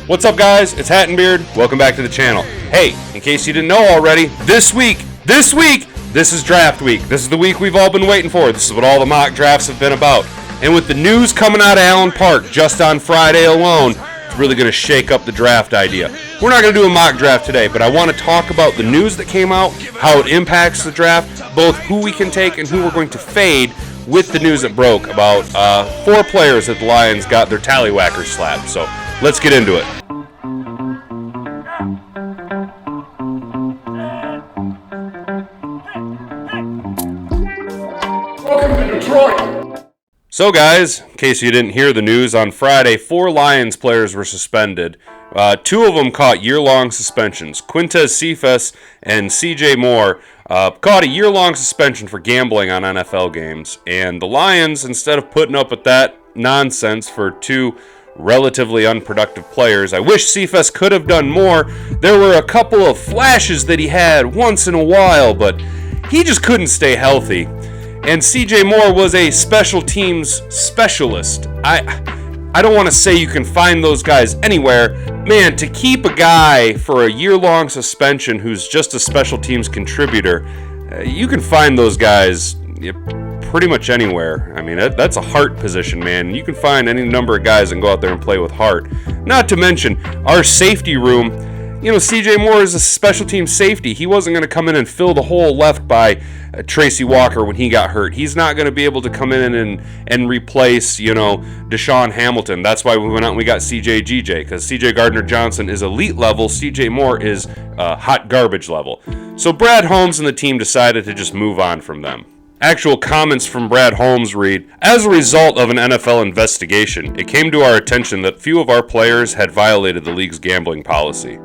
What's up, guys? It's Hat and Beard. Welcome back to the channel. Hey, in case you didn't know already, this week, this is draft week. This is the week we've all been waiting for. This is what all the mock drafts have been about. And with the news coming out of Allen Park just on Friday alone, it's really going to shake up the draft idea. We're not going to do a mock draft today, but I want to talk about the news that came out, how it impacts the draft, both who we can take and who we're going to fade with the news that broke about 4 players that the Lions got their tallywhackers slapped. So let's get into it. Welcome to Detroit. So guys, in case you didn't hear the news, on Friday, 4 Lions players were suspended. 2 of them caught year-long suspensions. Quintez Cephas and CJ Moore caught a year-long suspension for gambling on NFL games. And the Lions, instead of putting up with that nonsense for 2 relatively unproductive players, I wish Cephas could have done more. There were a couple of flashes that he had once in a while, but he just couldn't stay healthy. And CJ Moore was a special teams specialist. I don't want to say you can find those guys anywhere. Man, to keep a guy for a year-long suspension who's just a special teams contributor, you can find those guys pretty much anywhere. I mean, that's a heart position, man. You can find any number of guys and go out there and play with heart. Not to mention, our safety room, CJ Moore is a special team safety. He wasn't going to come in and fill the hole left by Tracy Walker when he got hurt. He's not going to be able to come in and replace, Deshaun Hamilton. That's why we went out and we got CJ GJ, because CJ Gardner-Johnson is elite level. CJ Moore is hot garbage level. So Brad Holmes and the team decided to just move on from them. Actual comments from Brad Holmes read, "As a result of an NFL investigation, it came to our attention that few of our players had violated the league's gambling policy.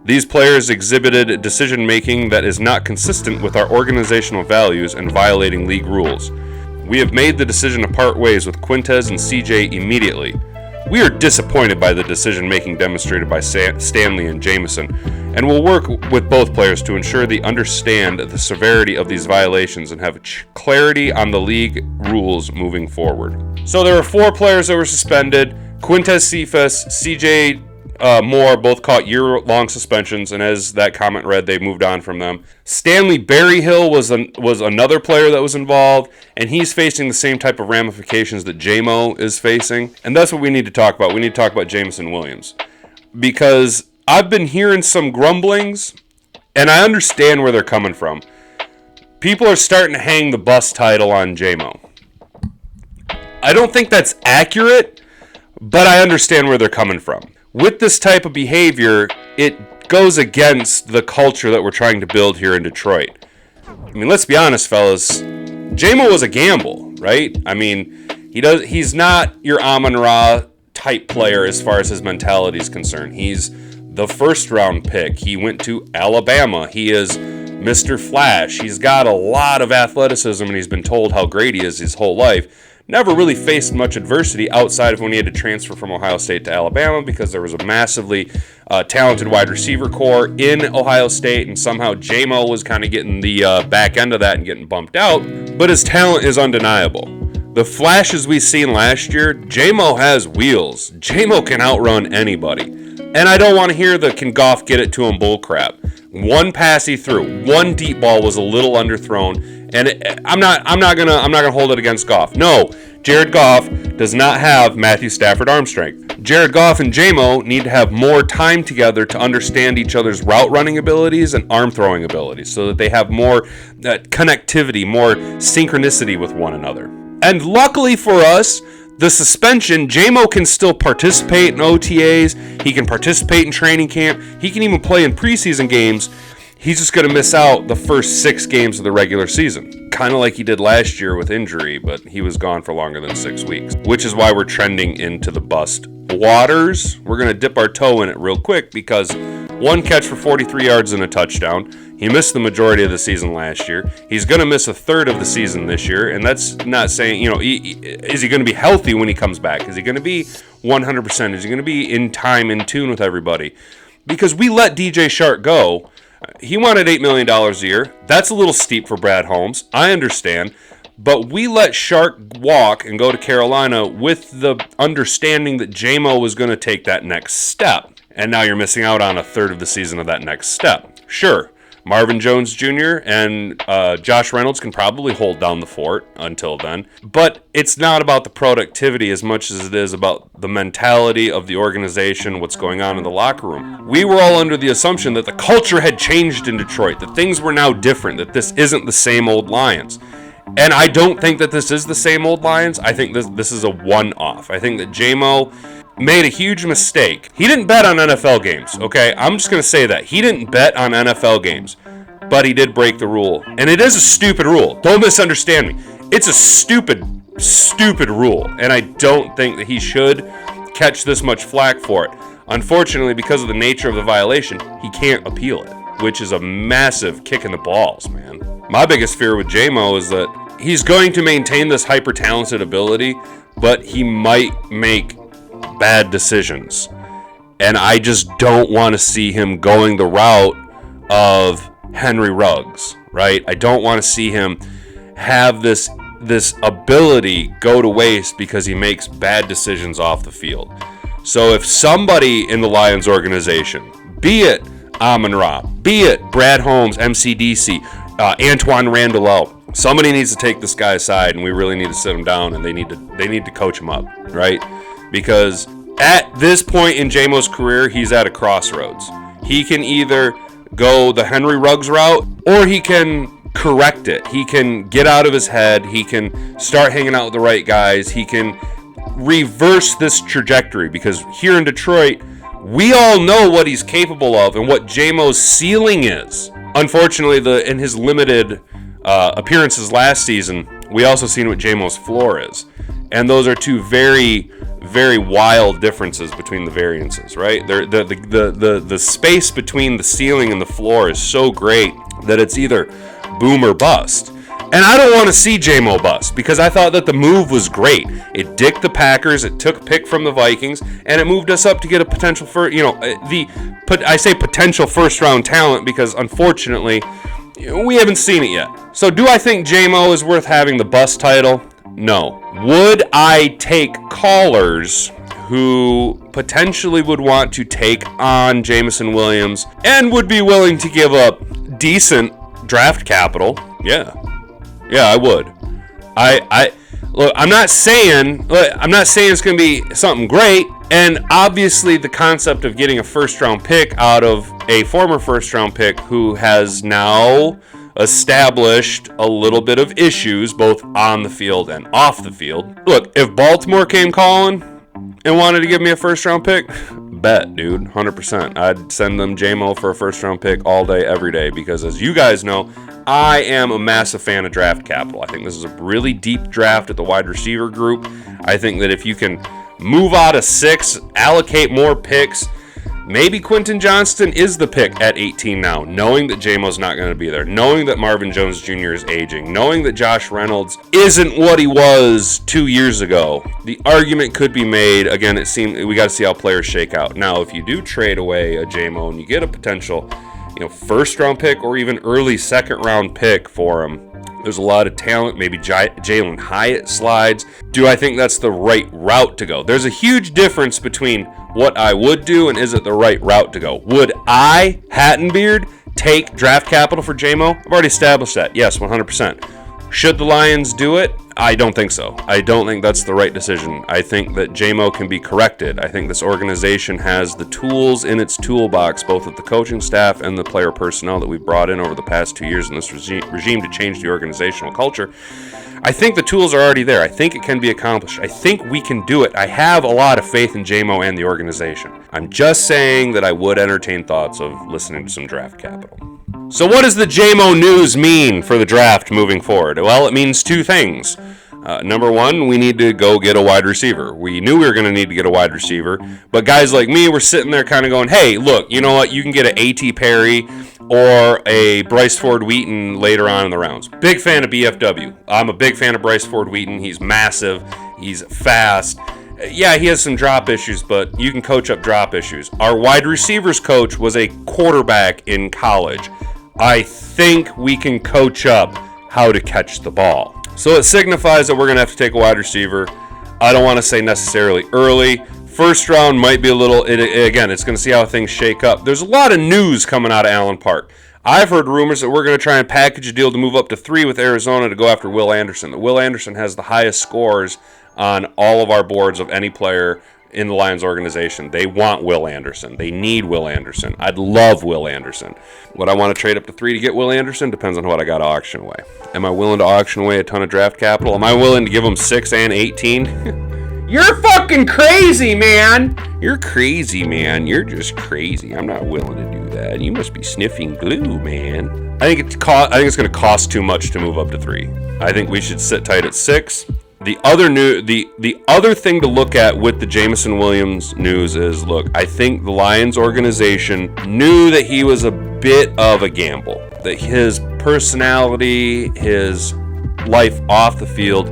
These players exhibited decision-making that is not consistent with our organizational values and violating league rules. We have made the decision to part ways with Quintez and CJ immediately. We are disappointed by the decision-making demonstrated by Stanley and Jameson, and will work with both players to ensure they understand the severity of these violations and have clarity on the league rules moving forward." So there were 4 players that were suspended. Quintez Cephas, CJ Moore both caught year-long suspensions, and as that comment read, they moved on from them. Stanley Berryhill was another player that was involved, and he's facing the same type of ramifications that J-Mo is facing, and that's what we need to talk about. We need to talk about Jameson Williams, because I've been hearing some grumblings, and I understand where they're coming from. People are starting to hang the bus title on J-Mo. I don't think that's accurate, but I understand where they're coming from. With this type of behavior, it goes against the culture that we're trying to build here in Detroit. I mean, let's be honest, fellas. J-Mo was a gamble, right? I mean, he's not your Amon-Ra type player as far as his mentality is concerned. He's the first-round pick. He went to Alabama. He is Mr. Flash. He's got a lot of athleticism, and he's been told how great he is his whole life. Never really faced much adversity outside of when he had to transfer from Ohio State to Alabama, because there was a massively talented wide receiver core in Ohio State, and somehow J-Mo was kind of getting the back end of that and getting bumped out. But his talent is undeniable. The flashes we seen last year, J-Mo has wheels. J-Mo can outrun anybody. And I don't want to hear the "can Goff get it to him" bullcrap. One pass he threw, one deep ball was a little underthrown, and I'm not gonna hold it against Goff. No, Jared Goff does not have Matthew Stafford arm strength. Jared Goff and J-Mo need to have more time together to understand each other's route running abilities and arm throwing abilities, so that they have more connectivity, more synchronicity with one another. And luckily for us, the suspension, J-Mo can still participate in OTAs. He can participate in training camp. He can even play in preseason games. He's just going to miss out the first 6 games of the regular season. Kind of like he did last year with injury, but he was gone for longer than 6 weeks, which is why we're trending into the bust waters. We're going to dip our toe in it real quick, because 1 catch for 43 yards and a touchdown. He missed the majority of the season last year. He's going to miss a third of the season this year, and that's not saying, is he going to be healthy when he comes back? Is he going to be 100%? Is he going to be in tune with everybody? Because we let DJ Shark go. He wanted $8 million a year. That's a little steep for Brad Holmes. I understand. But we let Shark walk and go to Carolina with the understanding that J-Mo was going to take that next step. And now you're missing out on a third of the season of that next step. Sure, Marvin Jones Jr. and Josh Reynolds can probably hold down the fort until then. But it's not about the productivity as much as it is about the mentality of the organization, what's going on in the locker room. We were all under the assumption that the culture had changed in Detroit, that things were now different, that this isn't the same old Lions. And I don't think that this is the same old Lions. I think this is a one-off. I think that J-Mo made a huge mistake. He didn't bet on NFL games, okay? I'm just going to say that. He didn't bet on NFL games, but he did break the rule. And it is a stupid rule. Don't misunderstand me. It's a stupid rule, and I don't think that he should catch this much flack for it. Unfortunately, because of the nature of the violation, he can't appeal it, which is a massive kick in the balls, man. My biggest fear with J-Mo is that he's going to maintain this hyper-talented ability, but he might make bad decisions. And I just don't want to see him going the route of Henry Ruggs, right? I don't want to see him have this ability go to waste because he makes bad decisions off the field. So if somebody in the Lions organization, be it Amon-Ra, be it Brad Holmes, MCDC, Antoine Randall, somebody needs to take this guy aside, and we really need to sit him down, and they need to coach him up, right? Because at this point in J-Mo's career, he's at a crossroads. He can either go the Henry Ruggs route, or he can correct it. He can get out of his head. He can start hanging out with the right guys. He can reverse this trajectory, because here in Detroit, we all know what he's capable of and what J-Mo's ceiling is. Unfortunately, in his limited appearances last season, we also seen what J-Mo's floor is. And those are two very, very wild differences between the variances, right? The space between the ceiling and the floor is so great that it's either boom or bust. And I don't want to see J-Mo bust, because I thought that the move was great. It dicked the Packers, it took a pick from the Vikings, and it moved us up to get a potential I say potential first-round talent because, unfortunately, we haven't seen it yet. So do I think J-Mo is worth having the bust title? No. Would I take callers who potentially would want to take on Jameson Williams and would be willing to give up decent draft capital? Yeah, I would. Look, I'm not saying it's going to be something great, and obviously the concept of getting a first-round pick out of a former first-round pick who has now established a little bit of issues both on the field and off the field. Look, if Baltimore came calling and wanted to give me a first-round pick, bet, dude, 100%. I'd send them J-Mo for a first-round pick all day, every day, because as you guys know, I am a massive fan of draft capital. I think this is a really deep draft at the wide receiver group. I think that if you can move out of 6, allocate more picks, maybe Quentin Johnston is the pick at 18 now, knowing that J-Mo's not going to be there, knowing that Marvin Jones Jr. is aging, knowing that Josh Reynolds isn't what he was 2 years ago. The argument could be made. Again, it seems we got to see how players shake out. Now, if you do trade away a J-Mo and you get a potential, first-round pick or even early second-round pick for him, there's a lot of talent. Maybe Jalen Hyatt slides. Do I think that's the right route to go? There's a huge difference between what I would do and is it the right route to go. Would I, Hattenbeard, take draft capital for J-Mo? I've already established that. Yes, 100%. Should the Lions do it? I don't think so. I don't think that's the right decision. I think that J-Mo can be corrected. I think this organization has the tools in its toolbox, both at the coaching staff and the player personnel that we've brought in over the past 2 years in this regime to change the organizational culture. I think the tools are already there. I think it can be accomplished. I think we can do it. I have a lot of faith in J-Mo and the organization. I'm just saying that I would entertain thoughts of listening to some draft capital. So what does the J-Mo news mean for the draft moving forward? Well, it means two things. Number one, we need to go get a wide receiver. We knew we were going to need to get a wide receiver, but guys like me were sitting there kind of going, hey, look, you know what? You can get an A.T. Perry or a Bryce Ford Wheaton later on in the rounds. Big fan of BFW. I'm a big fan of Bryce Ford Wheaton. He's massive. He's fast. Yeah, he has some drop issues, but you can coach up drop issues. Our wide receivers coach was a quarterback in college. I think we can coach up how to catch the ball. So it signifies that we're going to have to take a wide receiver. I don't want to say necessarily early. First round might be a little, again, it's going to see how things shake up. There's a lot of news coming out of Allen Park. I've heard rumors that we're going to try and package a deal to move up to 3 with Arizona to go after Will Anderson. That Will Anderson has the highest scores on all of our boards of any player in the Lions organization. They want Will Anderson. They need Will Anderson. I'd love Will Anderson. Would I want to trade up to 3 to get Will Anderson? Depends on what I got to auction away. Am I willing to auction away a ton of draft capital? Am I willing to give him 6 and 18? You're fucking crazy, man. You're crazy, man. You're just crazy. I'm not willing to do that. You must be sniffing glue, man. I think it's going to cost too much to move up to 3. I think we should sit tight at 6. The other thing to look at with the Jameson Williams news is, look, I think the Lions organization knew that he was a bit of a gamble. That his personality, his life off the field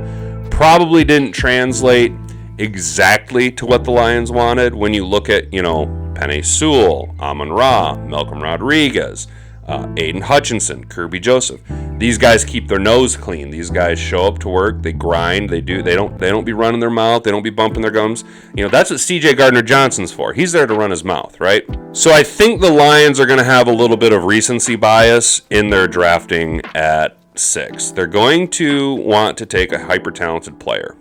probably didn't translate exactly to what the Lions wanted. When you look at, Penei Sewell, Amon-Ra, Malcolm Rodriguez, Aiden Hutchinson, Kirby Joseph. These guys keep their nose clean. These guys show up to work. They grind. They don't be running their mouth. They don't be bumping their gums. That's what C.J. Gardner-Johnson's for. He's there to run his mouth, right? So I think the Lions are going to have a little bit of recency bias in their drafting at 6. They're going to want to take a hyper-talented player.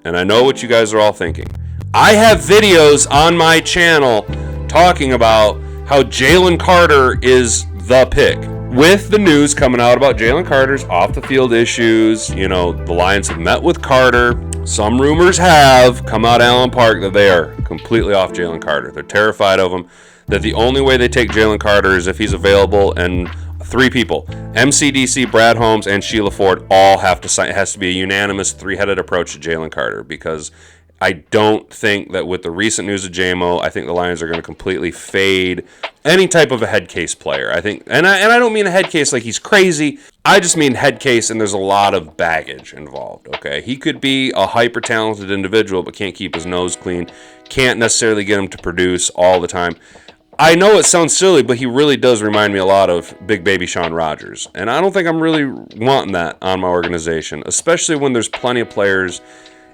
And I know what you guys are all thinking. I have videos on my channel talking about how Jalen Carter is the pick. With the news coming out about Jalen Carter's off-the-field issues, the Lions have met with Carter. Some rumors have come out of Allen Park that they are completely off Jalen Carter. They're terrified of him. That the only way they take Jalen Carter is if he's available, and 3 people, MCDC, Brad Holmes, and Sheila Ford, all have to sign. It has to be a unanimous 3-headed approach to Jalen Carter, because I don't think that with the recent news of JMO, I think the Lions are going to completely fade any type of a head case player. I think, and I don't mean a head case like he's crazy. I just mean head case, and there's a lot of baggage involved. Okay, he could be a hyper talented individual, but can't keep his nose clean. Can't necessarily get him to produce all the time. I know it sounds silly, but he really does remind me a lot of Big Baby Shawn Rodgers, and I don't think I'm really wanting that on my organization, especially when there's plenty of players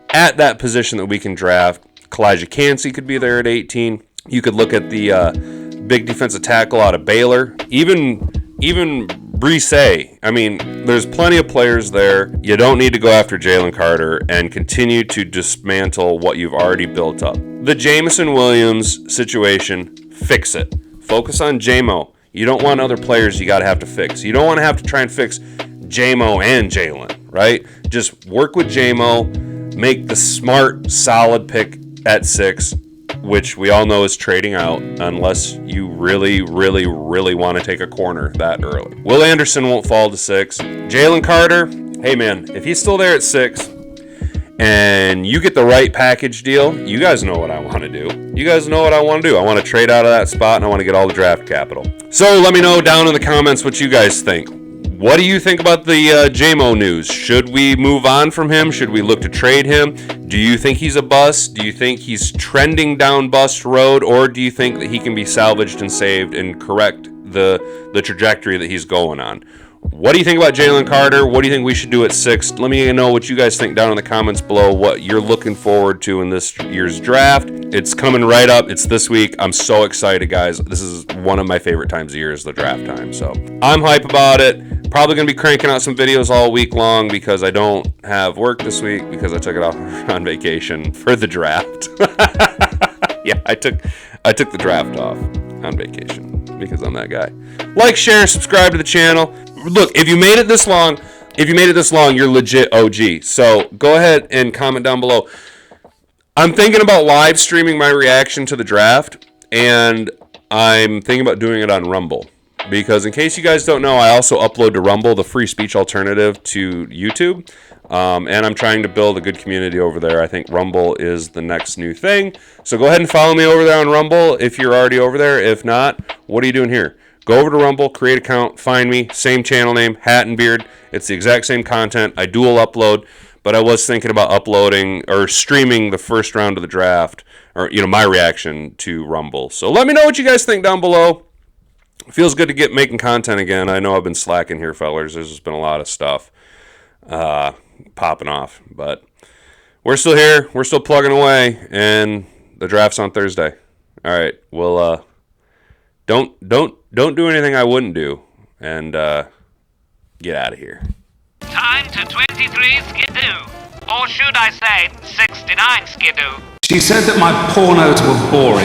at that position that we can draft. Kalijah Cansey could be there at 18. You could look at the big defensive tackle out of Baylor. Even Brisset. I mean, there's plenty of players there. You don't need to go after Jalen Carter and continue to dismantle what you've already built up. The Jameson Williams situation, fix it. Focus on JMO. You don't want other players you got to have to fix. You don't want to have to try and fix JMO and Jalen, right? Just work with JMO. Make the smart, solid pick at 6, which we all know is trading out unless you really, really, really want to take a corner that early. Will Anderson won't fall to 6. Jalen Carter, hey man, if he's still there at 6 and you get the right package deal, you guys know what I want to do. You guys know what I want to do. I want to trade out of that spot, and I want to get all the draft capital. So let me know down in the comments what you guys think. What do you think about the JMO news? Should we move on from him? Should we look to trade him? Do you think he's a bust? Do you think he's trending down bust road? Or do you think that he can be salvaged and saved and correct the trajectory that he's going on? What do you think about Jalen Carter? What do you think we should do at 6? Let me know what you guys think down in the comments below, what you're looking forward to in this year's draft. It's coming right up. It's this week. I'm so excited, guys. This is one of my favorite times of year is the draft time. So I'm hype about it. Probably going to be cranking out some videos all week long because I don't have work this week because I took it off on vacation for the draft. Yeah, I took the draft off on vacation because I'm that guy. Like, share, subscribe to the channel. Look, if you made it this long, you're legit OG. So go ahead and comment down below. I'm thinking about live streaming my reaction to the draft, and I'm thinking about doing it on Rumble. Because in case you guys don't know, I also upload to Rumble, the free speech alternative to YouTube. And I'm trying to build a good community over there. I think Rumble is the next new thing. So go ahead and follow me over there on Rumble if you're already over there. If not, what are you doing here? Go over to Rumble, create an account, find me, same channel name, Hat and Beard. It's the exact same content. I dual upload, but I was thinking about uploading or streaming the first round of the draft, or my reaction to Rumble. So let me know what you guys think down below. It feels good to get making content again. I know I've been slacking here, fellers. There's just been a lot of stuff. popping off. But we're still here. We're still plugging away, and the draft's on Thursday. All right. Well, don't do anything I wouldn't do, and get out of here. Time to 23 Skidoo. Or should I say 69 Skidoo? She said that my pornos were boring.